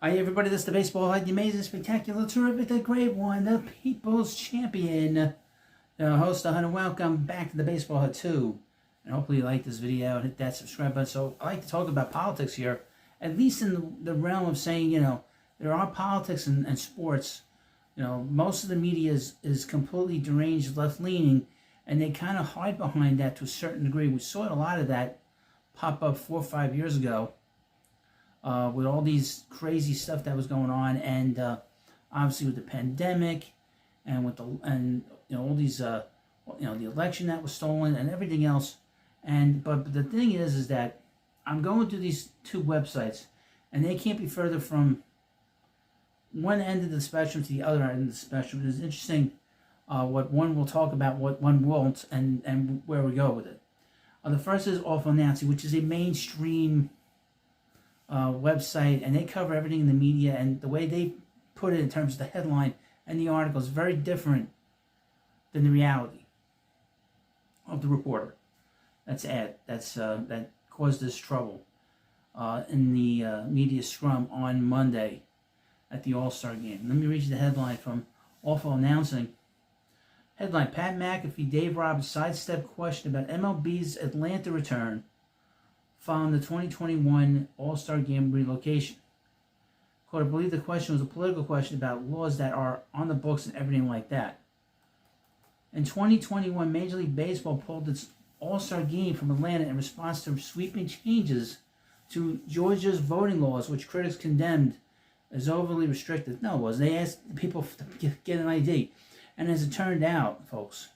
Hi everybody, this is the Baseball Head, the amazing, spectacular, terrific, the great one, the People's Champion. Host and welcome back to the Baseball Head 2. And hopefully you like this video and hit that subscribe button. So I like to talk about politics here, at least in the realm of saying, there are politics and sports. Most of the media is completely deranged, left-leaning, and they kind of hide behind that to a certain degree. We saw a lot of that pop up 4 or 5 years ago. With all these crazy stuff that was going on, and obviously with the pandemic, and with all these the election that was stolen and everything else, but the thing is that I'm going through these two websites, and they can't be further from one end of the spectrum to the other end of the spectrum. It's interesting what one will talk about, what one won't, and where we go with it. The first is Awful Nancy, which is a mainstream website, and they cover everything in the media, and the way they put it in terms of the headline and the article is very different than the reality of the reporter. That caused this trouble in the media scrum on Monday at the All-Star game. Let me read you the headline from Awful Announcing. Headline: Pat McAfee, Dave Roberts sidestep question about MLB's Atlanta return following the 2021 All-Star Game relocation. Quote, I believe the question was a political question about laws that are on the books and everything like that. In 2021, Major League Baseball pulled its All-Star Game from Atlanta in response to sweeping changes to Georgia's voting laws, which critics condemned as overly restrictive. No, it was. They asked people to get an ID. And as it turned out, folks,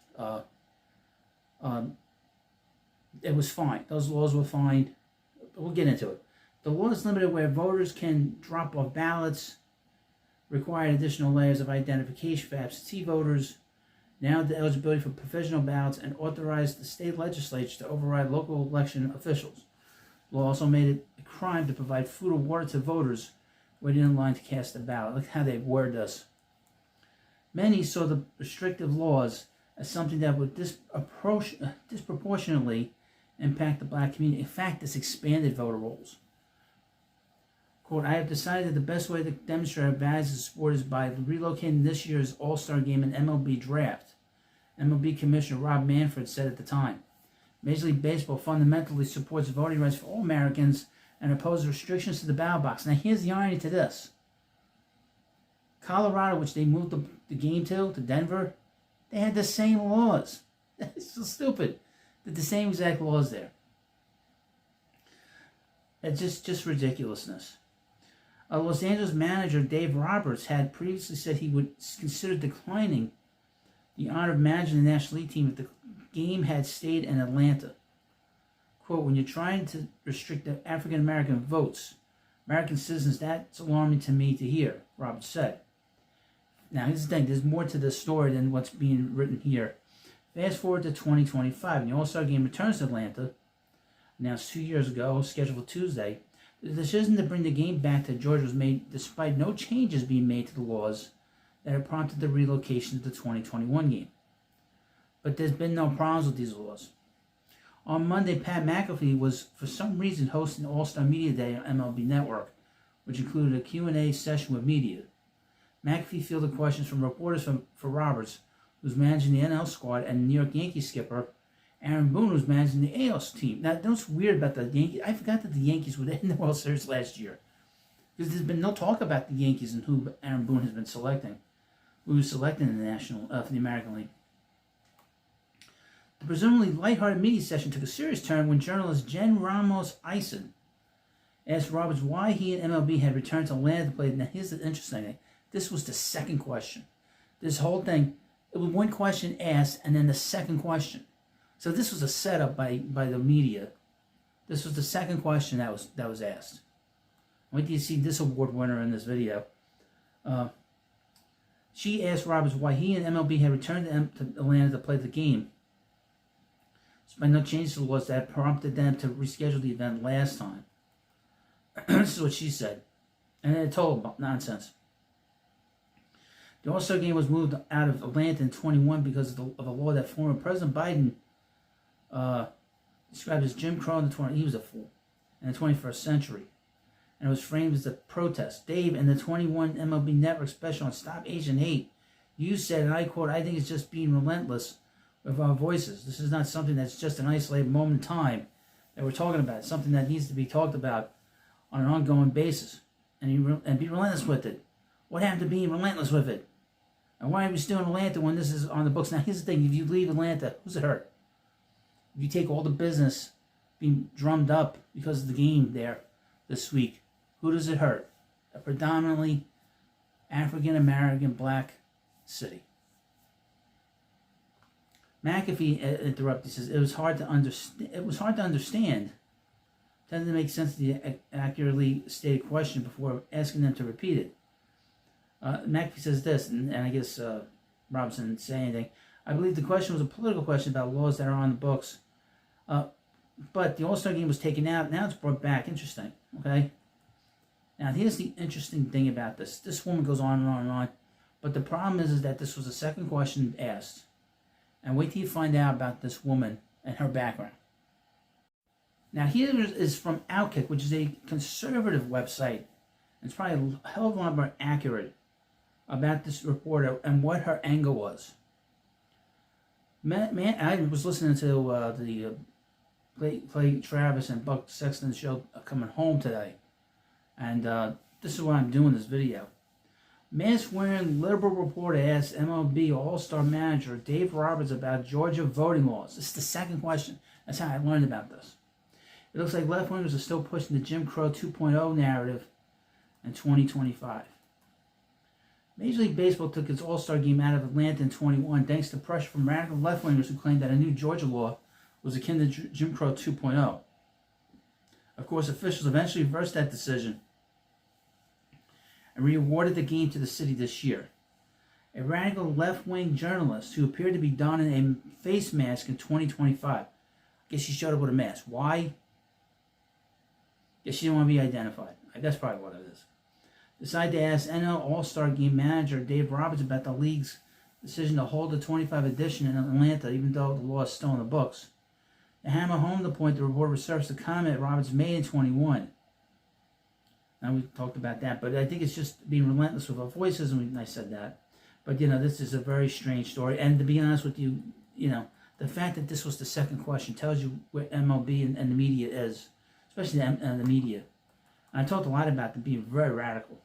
it was fine. Those laws were fine. We'll get into it. The law is limited where voters can drop off ballots, required additional layers of identification for absentee voters, now the eligibility for provisional ballots, and authorized the state legislature to override local election officials. The law also made it a crime to provide food or water to voters waiting in line to cast a ballot. Look how they word this. Many saw the restrictive laws as something that would disproportionately impact the black community. In fact, this expanded voter rolls. Quote, I have decided that the best way to demonstrate our values as a sport is by relocating this year's All-Star Game and MLB draft. MLB Commissioner Rob Manfred said at the time. Major League Baseball fundamentally supports voting rights for all Americans and opposes restrictions to the ballot box. Now here's the irony to this. Colorado, which they moved the game to Denver, they had the same laws. It's so stupid. The same exact laws there. It's just ridiculousness. Los Angeles manager Dave Roberts had previously said he would consider declining the honor of managing the National League team if the game had stayed in Atlanta. Quote, when you're trying to restrict the African American votes, American citizens, that's alarming to me to hear, Roberts said. Now, here's the thing. There's more to this story than what's being written here. Fast forward to 2025, and the All-Star Game returns to Atlanta, announced 2 years ago, scheduled for Tuesday. The decision to bring the game back to Georgia was made despite no changes being made to the laws that had prompted the relocation to the 2021 game. But there's been no problems with these laws. On Monday, Pat McAfee was, for some reason, hosting All-Star Media Day on MLB Network, which included a Q&A session with media. McAfee fielded questions from reporters for Roberts, who's managing the NL squad, and New York Yankees skipper Aaron Boone, who's managing the AL team. Now, what's weird about the Yankees? I forgot that the Yankees were in the World Series last year, because there's been no talk about the Yankees and who Aaron Boone has been selecting, who was selected in the National for the American League. The presumably lighthearted media session took a serious turn when journalist Jen Ramos Eisen asked Roberts why he and MLB had returned to Atlanta to play. Now, here's the interesting thing. This was the second question. This whole thing, it was one question asked, and then the second question. So this was a setup by the media. This was the second question that was asked. Wait till you see this award winner in this video. She asked Roberts why he and MLB had returned to Atlanta to play the game, despite no changes to the laws that prompted them to reschedule the event last time. This is what she said. And then total nonsense. The All-Star Game was moved out of Atlanta in 21 because of a law that former President Biden described as Jim Crow in the 20s. He was a fool. In the 21st century. and it was framed as a protest. Dave, in the 21 MLB Network special on Stop Asian Hate, you said, and I quote, "I think it's just being relentless with our voices. This is not something that's just an isolated moment in time that we're talking about. It's something that needs to be talked about on an ongoing basis, and be relentless with it. What happened to being relentless with it? And why are we still in Atlanta when this is on the books?" Now, here's the thing. If you leave Atlanta, who's it hurt? If you take all the business being drummed up because of the game there this week, who does it hurt? A predominantly African-American black city. McAfee interrupted. He says, it was hard to understand. Tended to make sense of the accurately stated question before asking them to repeat it. McAfee says this, and I guess Robinson didn't say anything. "I believe the question was a political question about laws that are on the books. But the All-Star game was taken out. Now it's brought back." Interesting. Okay? Now, here's the interesting thing about this. This woman goes on and on and on. But the problem is that this was the second question asked. And wait till you find out about this woman and her background. Now, here is from Outkick, which is a conservative website. It's probably a hell of a lot more accurate about this reporter and what her angle was. I was listening to the Clay Travis and Buck Sexton show coming home today. And this is why I'm doing this video. Mask-wearing liberal reporter asks MLB All-Star manager Dave Roberts about Georgia voting laws. This is the second question. That's how I learned about this. It looks like left-wingers are still pushing the Jim Crow 2.0 narrative in 2025. Major League Baseball took its All-Star game out of Atlanta in 21 thanks to pressure from radical left-wingers who claimed that a new Georgia law was akin to Jim Crow 2.0. Of course, officials eventually reversed that decision and re-awarded the game to the city this year. A radical left-wing journalist who appeared to be donning a face mask in 2025. I guess she showed up with a mask. Why? Guess she didn't want to be identified. That's probably what it is. Decided to ask NL All-Star Game manager Dave Roberts about the league's decision to hold the 25 edition in Atlanta, even though the law is still in the books. To hammer home the point, the report resurfaced a comment Roberts made in 21. Now, we talked about that, but I think it's just being relentless with our voices, and I said that. But, this is a very strange story. And to be honest with you, the fact that this was the second question tells you where MLB and the media is, especially the media. And I talked a lot about them being very radical.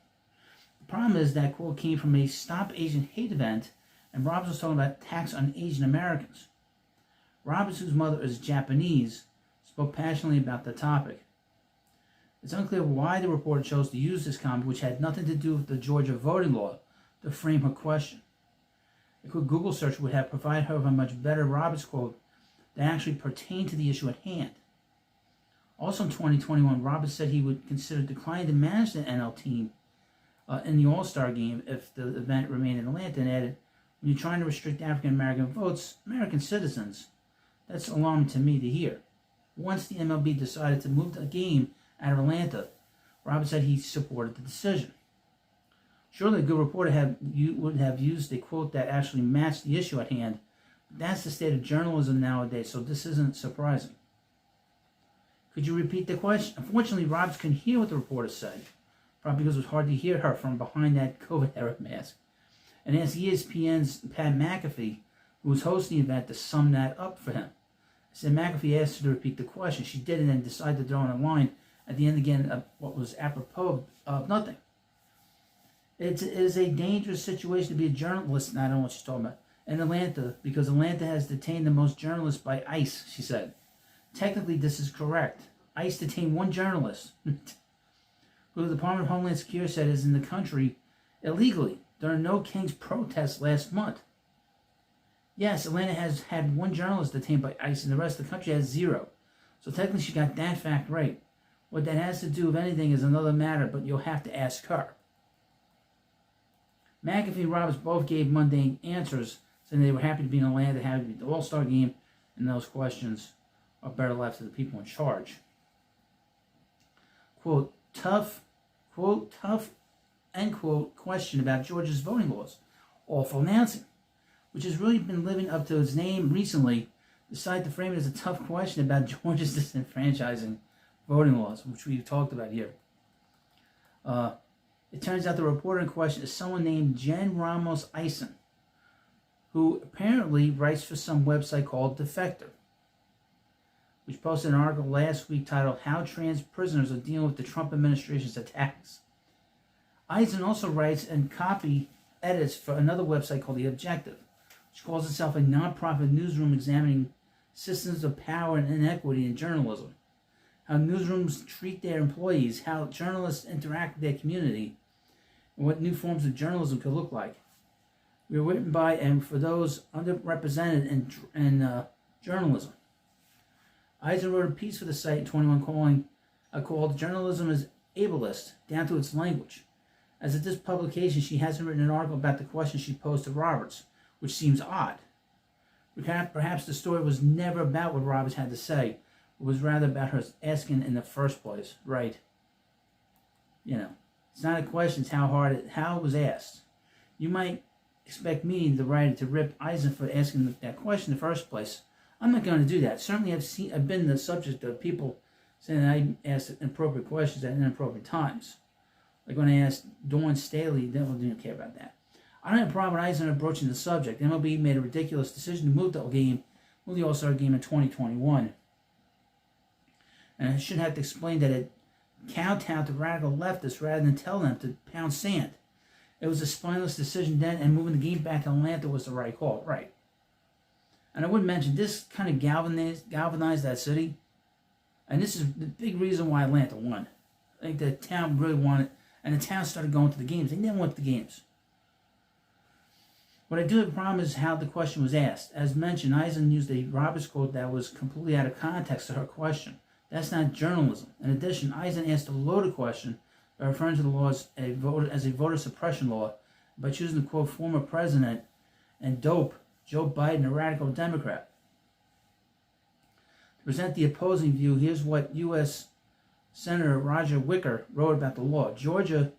The problem is that quote came from a Stop Asian Hate event, and Roberts was talking about attacks on Asian Americans. Roberts, whose mother is Japanese, spoke passionately about the topic. It's unclear why the reporter chose to use this comment, which had nothing to do with the Georgia voting law, to frame her question. A quick Google search would have provided her with a much better Roberts quote that actually pertained to the issue at hand. Also in 2021, Roberts said he would consider declining to manage the NL team in the All-Star game if the event remained in Atlanta, and added, "When you're trying to restrict African-American votes, American citizens, that's alarming to me to hear." Once the MLB decided to move the game out of Atlanta, Roberts said he supported the decision. Surely a good reporter would have used a quote that actually matched the issue at hand. But that's the state of journalism nowadays, so this isn't surprising. "Could you repeat the question?" Unfortunately, Roberts couldn't hear what the reporter said, probably because it was hard to hear her from behind that COVID-era mask, and asked ESPN's Pat McAfee, who was hosting the event, to sum that up for him. So McAfee asked her to repeat the question. She did, and then decided to throw in a line at the end again of what was apropos of nothing. It is a dangerous situation to be a journalist, and I don't know what she's talking about, in Atlanta, because Atlanta has detained the most journalists by ICE, she said. Technically, this is correct. ICE detained one journalist, who the Department of Homeland Security said is in the country illegally during No Kings protests last month. Yes, Atlanta has had one journalist detained by ICE, and the rest of the country has 0. So technically, she got that fact right. What that has to do with anything is another matter, but you'll have to ask her. McAfee and Roberts both gave mundane answers, saying they were happy to be in Atlanta, happy to be at the All-Star game, and those questions are better left to the people in charge. Quote, tough, end quote, question about Georgia's voting laws. Awful announcing, which has really been living up to its name recently, decided to frame it as a tough question about Georgia's disenfranchising voting laws, which we've talked about here. It turns out the reporter in question is someone named Jen Ramos Eisen, who apparently writes for some website called Defector, which posted an article last week titled How Trans Prisoners Are Dealing with the Trump Administration's Attacks. Eisen also writes and copy edits for another website called The Objective, which calls itself a nonprofit newsroom examining systems of power and inequity in journalism, how newsrooms treat their employees, how journalists interact with their community, and what new forms of journalism could look like. We are written by and for those underrepresented in journalism. Eisen wrote a piece for the site in 21 called Journalism is Ableist, down to its language. As of this publication, she hasn't written an article about the question she posed to Roberts, which seems odd. Perhaps the story was never about what Roberts had to say. It was rather about her asking in the first place. Right. It's not a question, it's how it was asked. You might expect me, the writer, to rip Eisen for asking that question in the first place. I'm not going to do that. Certainly I've been the subject of people saying that I asked inappropriate questions at inappropriate times. Like when I asked Dawn Staley, they didn't care about that. I don't have a problem with Eisen approaching the subject. MLB made a ridiculous decision to move the All-Star game in 2021. And I shouldn't have to explain that it kowtowed to radical leftists rather than tell them to pound sand. It was a spineless decision then, and moving the game back to Atlanta was the right call. Right. And I would mention, this kind of galvanized that city. And this is the big reason why Atlanta won. I think the town really wanted, and the town started going to the games. They never went to the games. What I do have a problem is how the question was asked. As mentioned, Eisen used a Roberts quote that was completely out of context to her question. That's not journalism. In addition, Eisen asked a loaded question by referring to the law as a voter suppression law by choosing to quote former president and dope Joe Biden, a radical Democrat. To present the opposing view, here's what U.S. Senator Roger Wicker wrote about the law. Georgia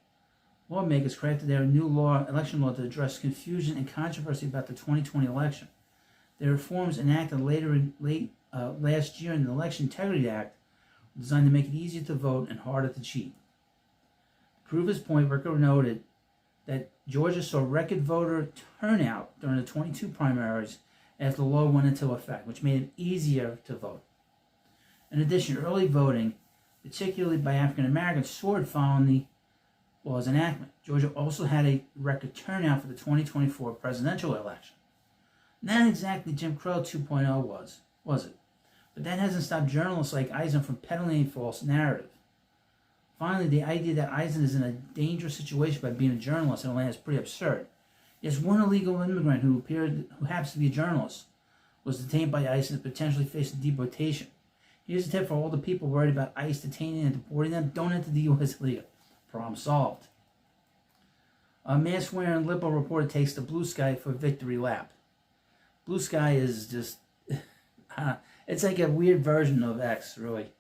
lawmakers crafted their new election law to address confusion and controversy about the 2020 election. The reforms enacted last year in the Election Integrity Act were designed to make it easier to vote and harder to cheat. To prove his point, Wicker noted that Georgia saw record voter turnout during the 22 primaries after the law went into effect, which made it easier to vote. In addition, early voting, particularly by African Americans, soared following the law's enactment. Georgia also had a record turnout for the 2024 presidential election. Not exactly Jim Crow 2.0 was it? But that hasn't stopped journalists like Eisen from peddling a false narrative. Finally, the idea that Eisen is in a dangerous situation by being a journalist in Atlanta is pretty absurd. Yes, one illegal immigrant who happens to be a journalist was detained by ICE and potentially facing deportation. Here's a tip for all the people worried about ICE detaining and deporting them: don't enter the U.S. illegal. Problem solved. A mask-wearing liberal reporter takes the Blue Sky for victory lap. Blue Sky is just, it's like a weird version of X, really.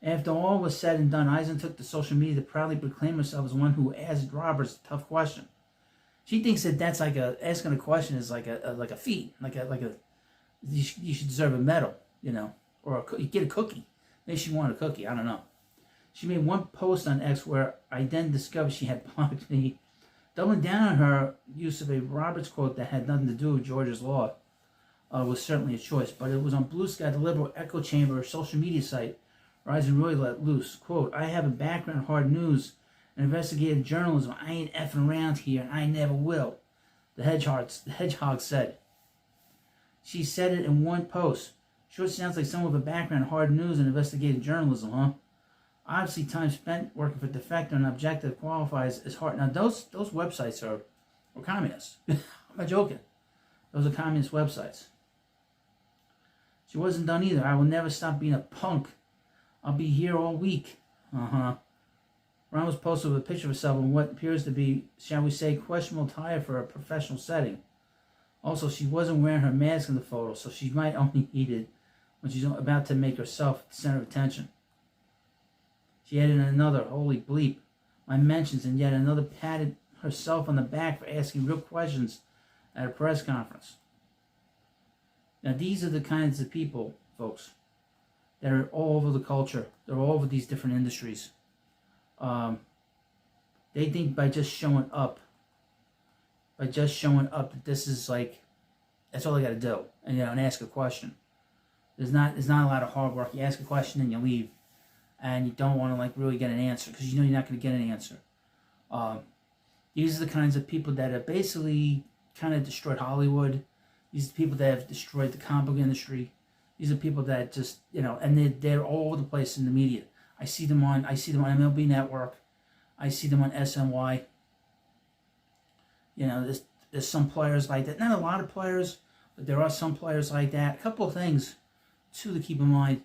After all was said and done, Eisen took to social media to proudly proclaim herself as one who asked Roberts a tough question. She thinks that that's like asking a question is like a feat, you should deserve a medal, or you get a cookie. Maybe she wanted a cookie, I don't know. She made one post on X where I then discovered she had blocked me. Doubling down on her use of a Roberts quote that had nothing to do with Georgia's law was certainly a choice, but it was on Blue Sky, the liberal echo chamber social media site, where Eisen really let loose. Quote, I have a background in hard news and investigative journalism. I ain't effing around here, and I never will, the hedgehog said. She said it in one post. Sure sounds like someone with a background in hard news and investigative journalism, huh? Obviously, time spent working for Defector and Objective qualifies as hard. Now, those websites are communists. I'm not joking. Those are communist websites. She wasn't done either. I will never stop being a punk. I'll be here all week. Ramos posted with a picture of herself in what appears to be, shall we say, questionable attire for a professional setting. Also, she wasn't wearing her mask in the photo, so she might only need it when she's about to make herself the center of attention. She added another, holy bleep, my mentions, and yet another patted herself on the back for asking real questions at a press conference. Now, these are the kinds of people, folks, that are all over the culture. They're all over these different industries. They think by just showing up, that this is like, that's all they got to do, and and ask a question. There's not a lot of hard work. You ask a question and you leave, and you don't want to like really get an answer because you're not going to get an answer. These are the kinds of people that have basically kind of destroyed Hollywood. These are the people that have destroyed the comic book industry. These are people that just, and they're all over the place in the media. I see them on MLB Network. I see them on SNY. There's some players like that. Not a lot of players, but there are some players like that. A couple of things, too, to keep in mind.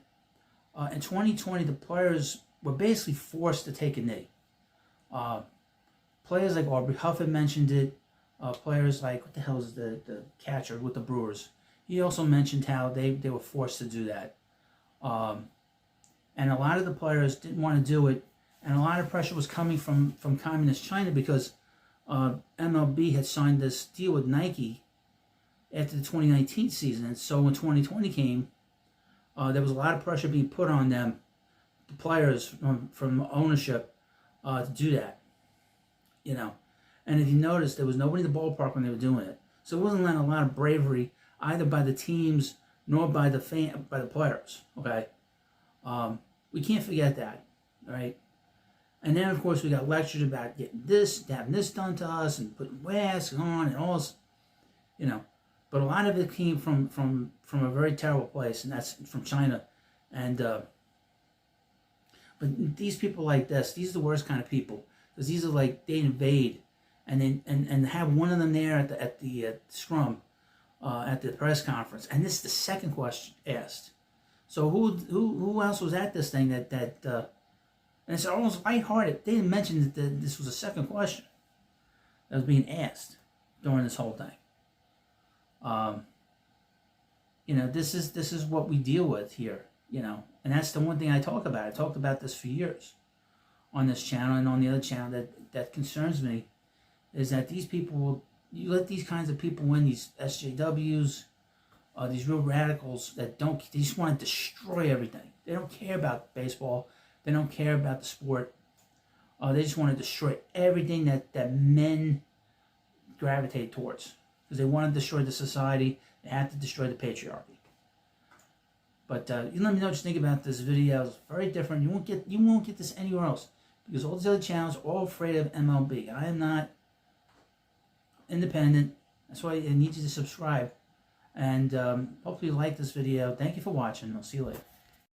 In 2020, the players were basically forced to take a knee. Players like Aubrey Hufford mentioned it. Players like, what the hell is the catcher with the Brewers? He also mentioned how they were forced to do that. And a lot of the players didn't want to do it. And a lot of pressure was coming from Communist China because MLB had signed this deal with Nike after the 2019 season. And so when 2020 came, there was a lot of pressure being put on them, the players from ownership, to do that. And if you notice, there was nobody in the ballpark when they were doing it. So it wasn't a lot of bravery either by the teams nor by the players. Okay, we can't forget that, right? And then of course we got lectures about having this done to us and putting masks on and all this, But a lot of it came from a very terrible place, and that's from China. And but these people like this, these are the worst kind of people, because these are like, they invade. And then and have one of them there at the scrum, at the press conference, and this is the second question asked. So who else was at this thing that and it's almost lighthearted. They didn't mention that this was a second question that was being asked during this whole thing. This is what we deal with here. And that's the one thing I talk about. I talked about this for years on this channel and on the other channel that concerns me. Is that these people, you let these kinds of people in, these SJWs, these real radicals they just want to destroy everything. They don't care about baseball. They don't care about the sport. They just want to destroy everything that men gravitate towards. Because they want to destroy the society. They have to destroy the patriarchy. But you let me know what you think about this video. It's very different. You won't get this anywhere else. Because all these other channels are all afraid of MLB. I am not independent. That's why I need you to subscribe. And hopefully you like this video. Thank you for watching. I'll see you later.